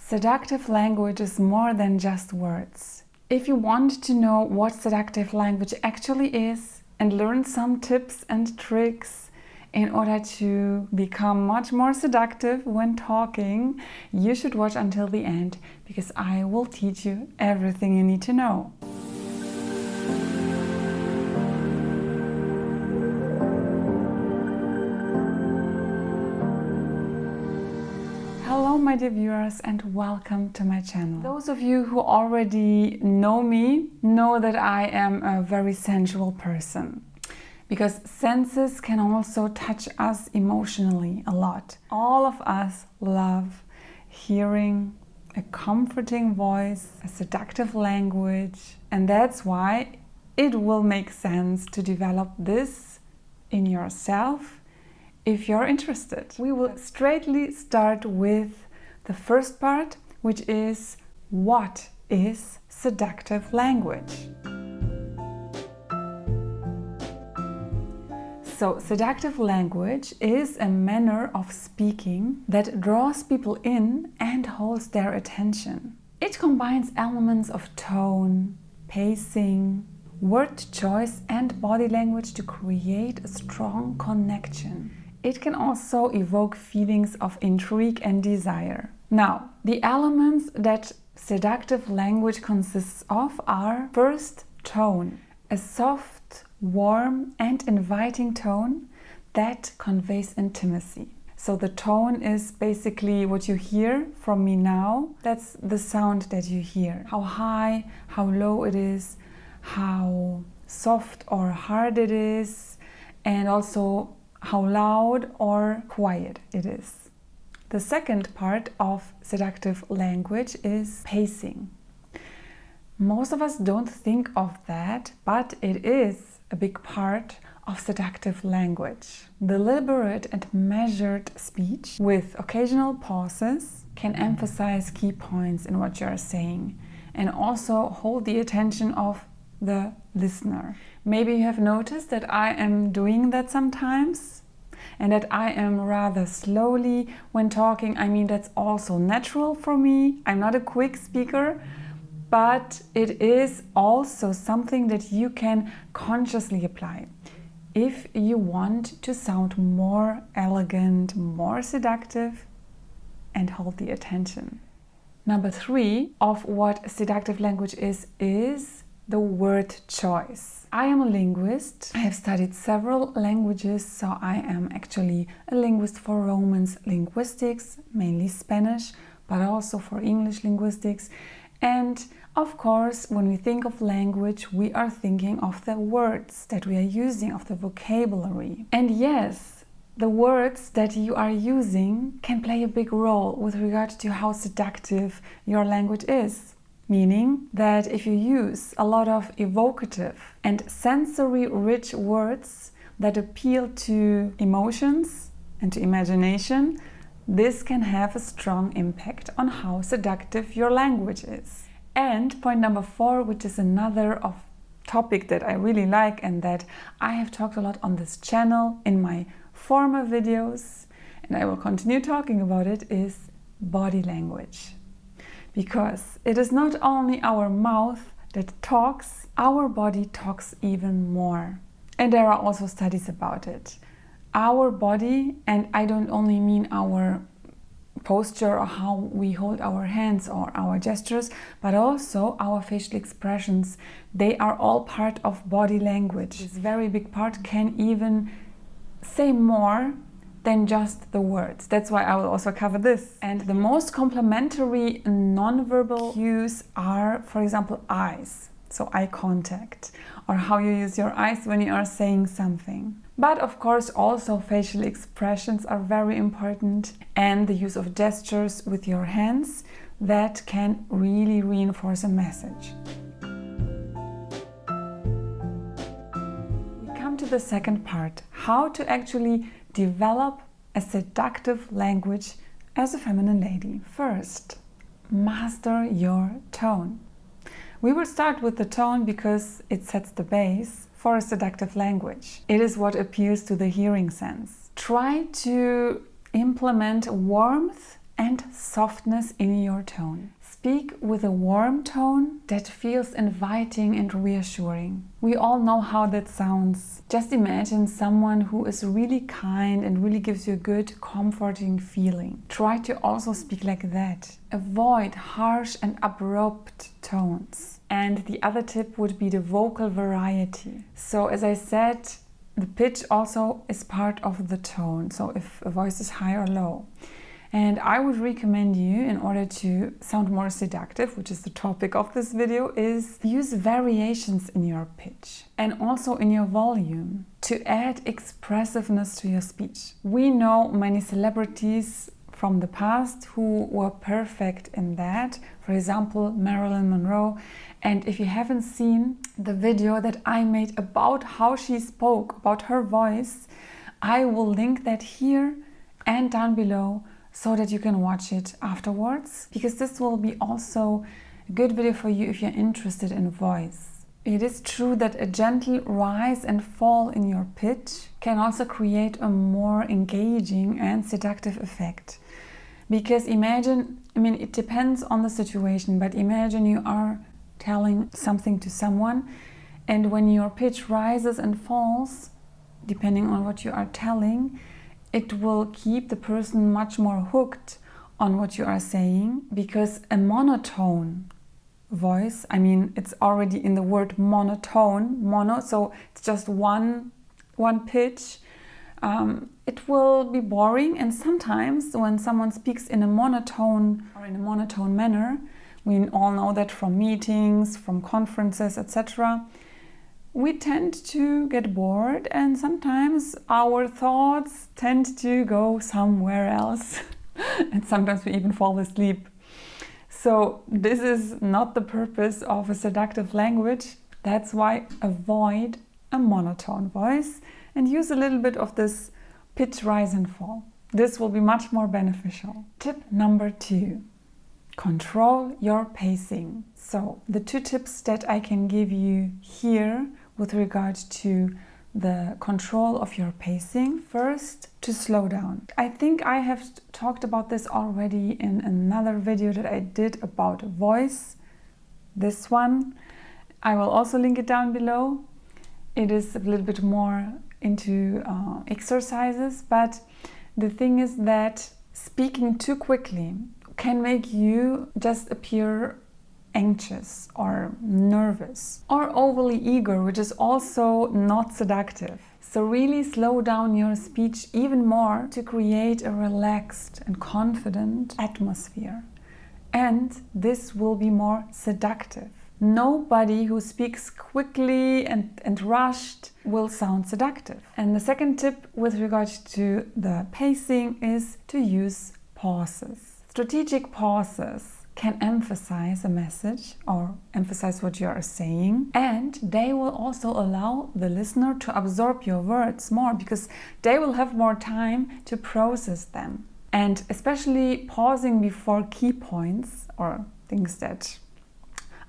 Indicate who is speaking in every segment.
Speaker 1: Seductive language is more than just words. If you want to know what seductive language actually is and learn some tips and tricks in order to become much more seductive when talking, you should watch until the end, because I will teach you everything you need to know. Hello my dear viewers, and welcome to my channel. Those of you who already know me know that I am a very sensual person, because senses can also touch us emotionally a lot. All of us love hearing a comforting voice, a seductive language, and that's why it will make sense to develop this in yourself if you're interested. We will straightly start with the first part, which is what is seductive language? So, seductive language is a manner of speaking that draws people in and holds their attention. It combines elements of tone, pacing, word choice and body language to create a strong connection. It can also evoke feelings of intrigue and desire. Now, the elements that seductive language consists of are: first, tone. A soft, warm and inviting tone that conveys intimacy. So the tone is basically what you hear from me now. That's the sound that you hear. How high, how low it is, how soft or hard it is, and also how loud or quiet it is. The second part of seductive language is pacing. Most of us don't think of that, but it is a big part of seductive language. Deliberate and measured speech with occasional pauses can emphasize key points in what you're saying and also hold the attention of the listener. Maybe you have noticed that I am doing that sometimes and that I am rather slowly when talking. I mean, that's also natural for me. I'm not a quick speaker, but it is also something that you can consciously apply if you want to sound more elegant, more seductive and hold the attention. Number 3 of what seductive language is the word choice. I am a linguist. I have studied several languages, so I am actually a linguist for Romance linguistics, mainly Spanish, but also for English linguistics. And of course, when we think of language, we are thinking of the words that we are using, of the vocabulary. And yes, the words that you are using can play a big role with regard to how seductive your language is. Meaning that if you use a lot of evocative and sensory-rich words that appeal to emotions and to imagination, this can have a strong impact on how seductive your language is. And point number 4, which is another topic that I really like and that I have talked a lot on this channel in my former videos, and I will continue talking about it, is body language. Because it is not only our mouth that talks, our body talks even more. And there are also studies about it. Our body, and I don't only mean our posture or how we hold our hands or our gestures, but also our facial expressions, they are all part of body language. This very big part can even say more than just the words. That's why I will also cover this. And the most complementary non-verbal cues are, for example, eyes. So eye contact, or how you use your eyes when you are saying something. But of course also facial expressions are very important, and the use of gestures with your hands that can really reinforce a message. We come to the second part, how to actually develop a seductive language as a feminine lady. First, master your tone. We will start with the tone because it sets the base for a seductive language. It is what appeals to the hearing sense. Try to implement warmth and softness in your tone. Speak with a warm tone that feels inviting and reassuring. We all know how that sounds. Just imagine someone who is really kind and really gives you a good, comforting feeling. Try to also speak like that. Avoid harsh and abrupt tones. And the other tip would be the vocal variety. So as I said, the pitch also is part of the tone. So if a voice is high or low. And I would recommend you, in order to sound more seductive, which is the topic of this video, is use variations in your pitch and also in your volume to add expressiveness to your speech. We know many celebrities from the past who were perfect in that. For example, Marilyn Monroe. And if you haven't seen the video that I made about how she spoke, about her voice, I will link that here and down below, so that you can watch it afterwards, because this will be also a good video for you if you're interested in voice. It is true that a gentle rise and fall in your pitch can also create a more engaging and seductive effect. Because imagine, it depends on the situation, but imagine you are telling something to someone, and when your pitch rises and falls, depending on what you are telling, it will keep the person much more hooked on what you are saying, because a monotone voice, it's already in the word monotone, mono, so it's just one pitch. It will be boring, and sometimes when someone speaks in a monotone or in a monotone manner, we all know that from meetings, from conferences, etc., we tend to get bored, and sometimes our thoughts tend to go somewhere else and sometimes we even fall asleep. So this is not the purpose of a seductive language. That's why avoid a monotone voice and use a little bit of this pitch rise and fall. This will be much more beneficial. Tip number 2. Control your pacing. So the 2 tips that I can give you here with regard to the control of your pacing. First, to slow down. I think I have talked about this already in another video that I did about voice. This one, I will also link it down below. It is a little bit more into exercises, but the thing is that speaking too quickly can make you just appear anxious or nervous or overly eager, which is also not seductive. So really slow down your speech even more to create a relaxed and confident atmosphere. And this will be more seductive. Nobody who speaks quickly and rushed will sound seductive. And the second tip with regard to the pacing is to use pauses. Strategic pauses can emphasize a message or emphasize what you are saying, and they will also allow the listener to absorb your words more, because they will have more time to process them. And especially pausing before key points or things that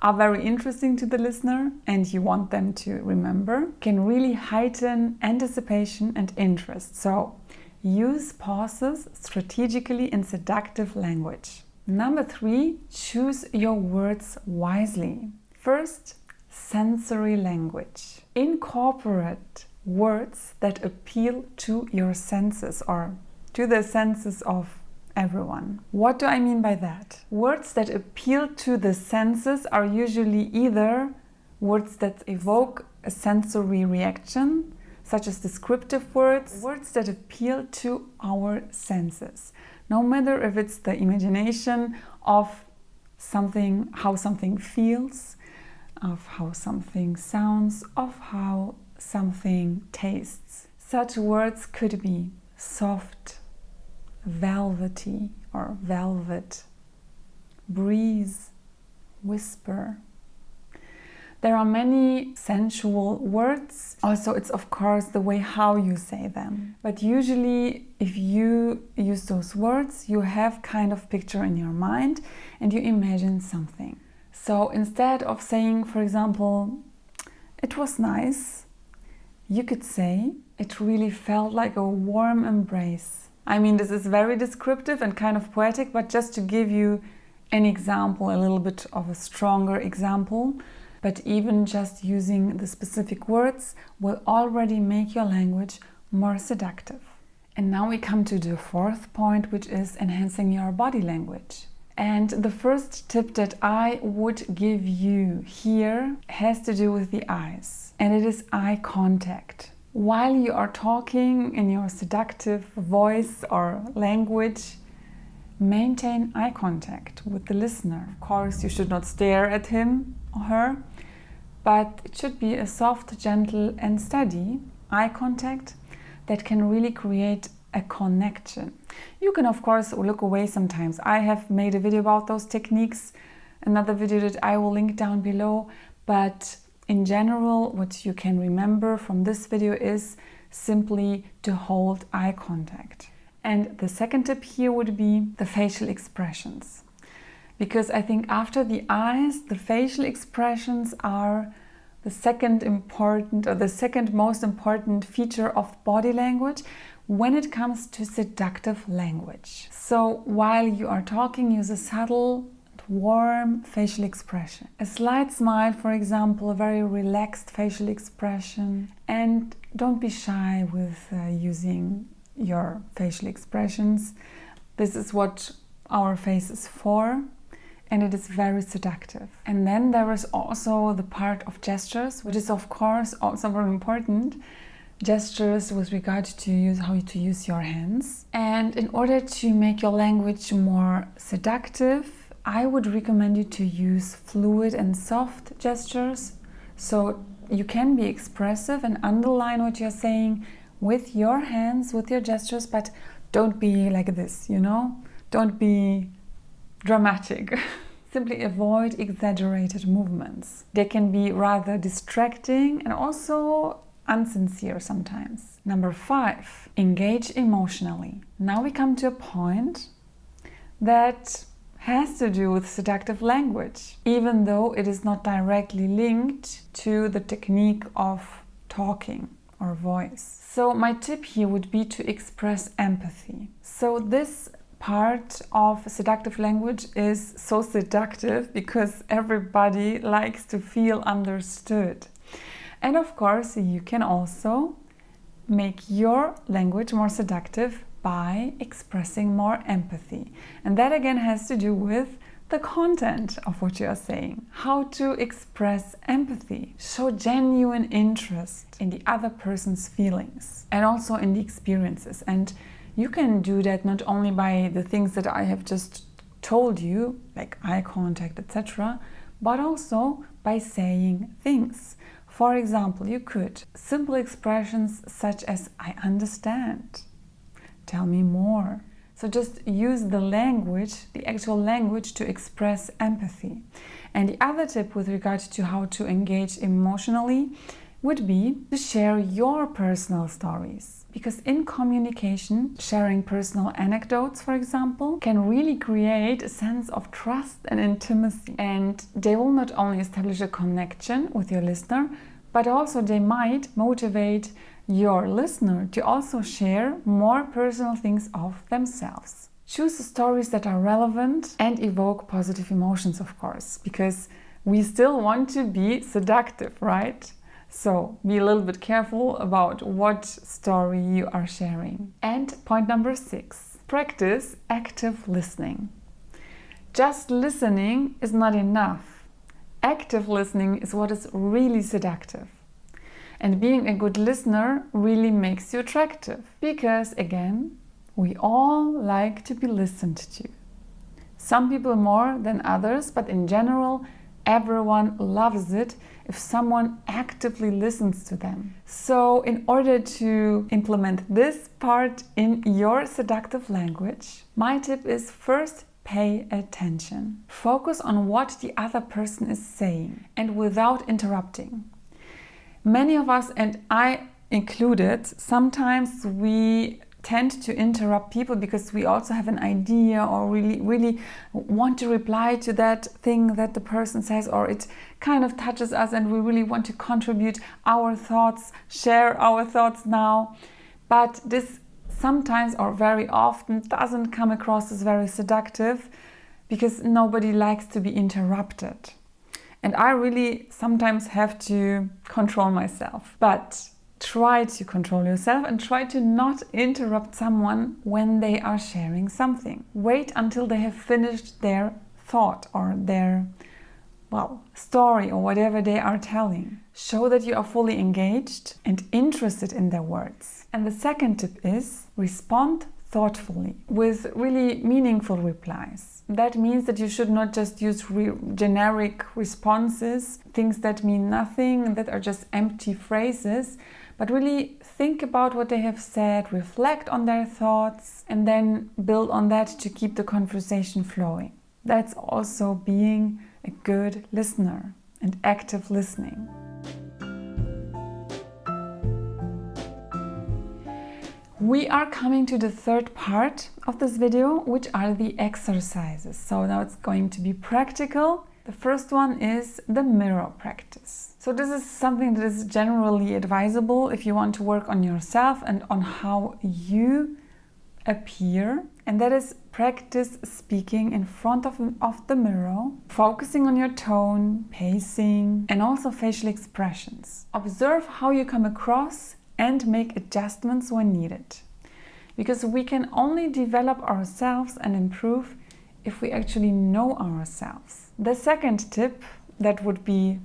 Speaker 1: are very interesting to the listener and you want them to remember can really heighten anticipation and interest. So use pauses strategically in seductive language. Number 3, choose your words wisely. First, sensory language. Incorporate words that appeal to your senses or to the senses of everyone. What do I mean by that? Words that appeal to the senses are usually either words that evoke a sensory reaction, such as descriptive words, words that appeal to our senses. No matter if it's the imagination of something, how something feels, of how something sounds, of how something tastes. Such words could be soft, velvety or velvet, breeze, whisper. There are many sensual words. Also, it's of course the way how you say them. But usually if you use those words, you have kind of picture in your mind and you imagine something. So instead of saying, for example, it was nice, you could say, it really felt like a warm embrace. I mean, this is very descriptive and kind of poetic, but just to give you an example, a little bit of a stronger example, but even just using the specific words will already make your language more seductive. And now we come to the fourth point, which is enhancing your body language. And the first tip that I would give you here has to do with the eyes, and it is eye contact. While you are talking in your seductive voice or language, maintain eye contact with the listener. Of course, you should not stare at him or her, but it should be a soft, gentle, and steady eye contact that can really create a connection. You can, of course, look away sometimes. I have made a video about those techniques, another video that I will link down below, but in general, what you can remember from this video is simply to hold eye contact. And the second tip here would be the facial expressions. Because I think after the eyes, the facial expressions are the second important or the second most important feature of body language when it comes to seductive language. So while you are talking, use a subtle, warm facial expression. A slight smile, for example, a very relaxed facial expression. And don't be shy with using your facial expressions. This is what our face is for, and it is very seductive. And then there is also the part of gestures, which is of course also very important. Gestures with regard to how to use your hands. And in order to make your language more seductive, I would recommend you to use fluid and soft gestures. So you can be expressive and underline what you're saying with your hands, with your gestures, but don't be like this, you know? Don't be dramatic. Simply avoid exaggerated movements. They can be rather distracting and also insincere sometimes. Number 5, engage emotionally. Now we come to a point that has to do with seductive language, even though it is not directly linked to the technique of talking or voice. So my tip here would be to express empathy. So this part of seductive language is so seductive because everybody likes to feel understood. And of course, you can also make your language more seductive by expressing more empathy. And that again has to do with the content of what you are saying. How to express empathy. Show genuine interest in the other person's feelings and also in the experiences. And you can do that not only by the things that I have just told you, like eye contact, etc., but also by saying things. For example, you could simple expressions such as I understand, tell me more. So just use the language, the actual language, to express empathy. And the other tip with regard to how to engage emotionally would be to share your personal stories. Because in communication, sharing personal anecdotes, for example, can really create a sense of trust and intimacy. And they will not only establish a connection with your listener, but also they might motivate your listener to also share more personal things of themselves. Choose stories that are relevant and evoke positive emotions, of course, because we still want to be seductive, right? So be a little bit careful about what story you are sharing. And point number 6, practice active listening. Just listening is not enough. Active listening is what is really seductive. And being a good listener really makes you attractive. Because again, we all like to be listened to. Some people more than others, but in general, everyone loves it if someone actively listens to them. So in order to implement this part in your seductive language, my tip is first pay attention. Focus on what the other person is saying and without interrupting. Many of us, and I included, sometimes we tend to interrupt people because we also have an idea or really want to reply to that thing that the person says, or it kind of touches us and we really want to contribute our thoughts, share our thoughts now. But this sometimes or very often doesn't come across as very seductive because nobody likes to be interrupted. And I really sometimes have to control myself. But try to control yourself and try to not interrupt someone when they are sharing something. Wait until they have finished their thought or their story or whatever they are telling. Show that you are fully engaged and interested in their words. And the second tip is respond thoughtfully with really meaningful replies. That means that you should not just use generic responses, things that mean nothing, that are just empty phrases, but really think about what they have said, reflect on their thoughts, and then build on that to keep the conversation flowing. That's also being a good listener and active listening. We are coming to the third part of this video, which are the exercises. So now it's going to be practical. The first one is the mirror practice. So this is something that is generally advisable if you want to work on yourself and on how you appear. And that is practice speaking in front of the mirror, focusing on your tone, pacing, and also facial expressions. Observe how you come across and make adjustments when needed. Because we can only develop ourselves and improve if we actually know ourselves. The second tip, that would be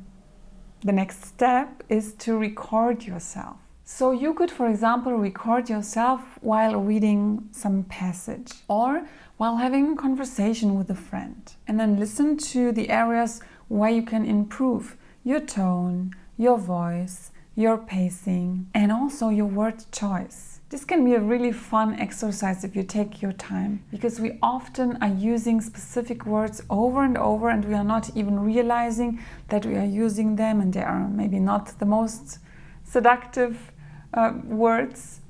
Speaker 1: the next step, is to record yourself. So you could, for example, record yourself while reading some passage or while having a conversation with a friend. And then listen to the areas where you can improve your tone, your voice, your pacing, and also your word choice. This can be a really fun exercise if you take your time, because we often are using specific words over and over and we are not even realizing that we are using them, and they are maybe not the most seductive words.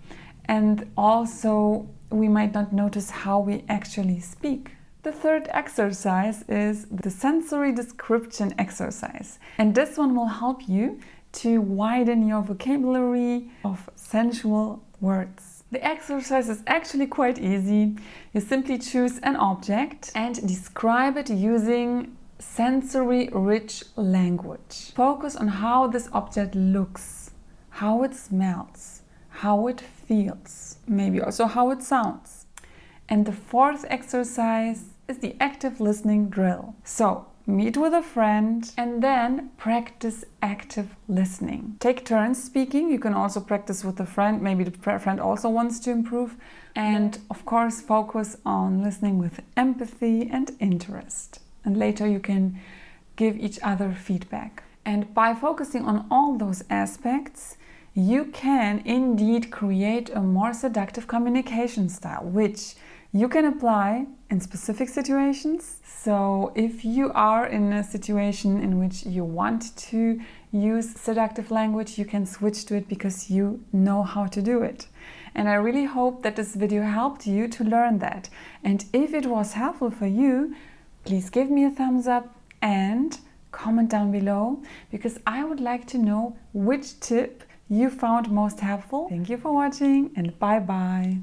Speaker 1: And also we might not notice how we actually speak. The third exercise is the sensory description exercise. And this one will help you to widen your vocabulary of sensual words. The exercise is actually quite easy. You simply choose an object and describe it using sensory-rich language. Focus on how this object looks, how it smells, how it feels, maybe also how it sounds. And the fourth exercise is the active listening drill. So, meet with a friend and then practice active listening. Take turns speaking. You can also practice with a friend. Maybe the friend also wants to improve. And of course, focus on listening with empathy and interest. And later you can give each other feedback. And by focusing on all those aspects, you can indeed create a more seductive communication style, which you can apply in specific situations. So if you are in a situation in which you want to use seductive language, you can switch to it because you know how to do it. And I really hope that this video helped you to learn that. And if it was helpful for you, please give me a thumbs up and comment down below, because I would like to know which tip you found most helpful. Thank you for watching and bye bye.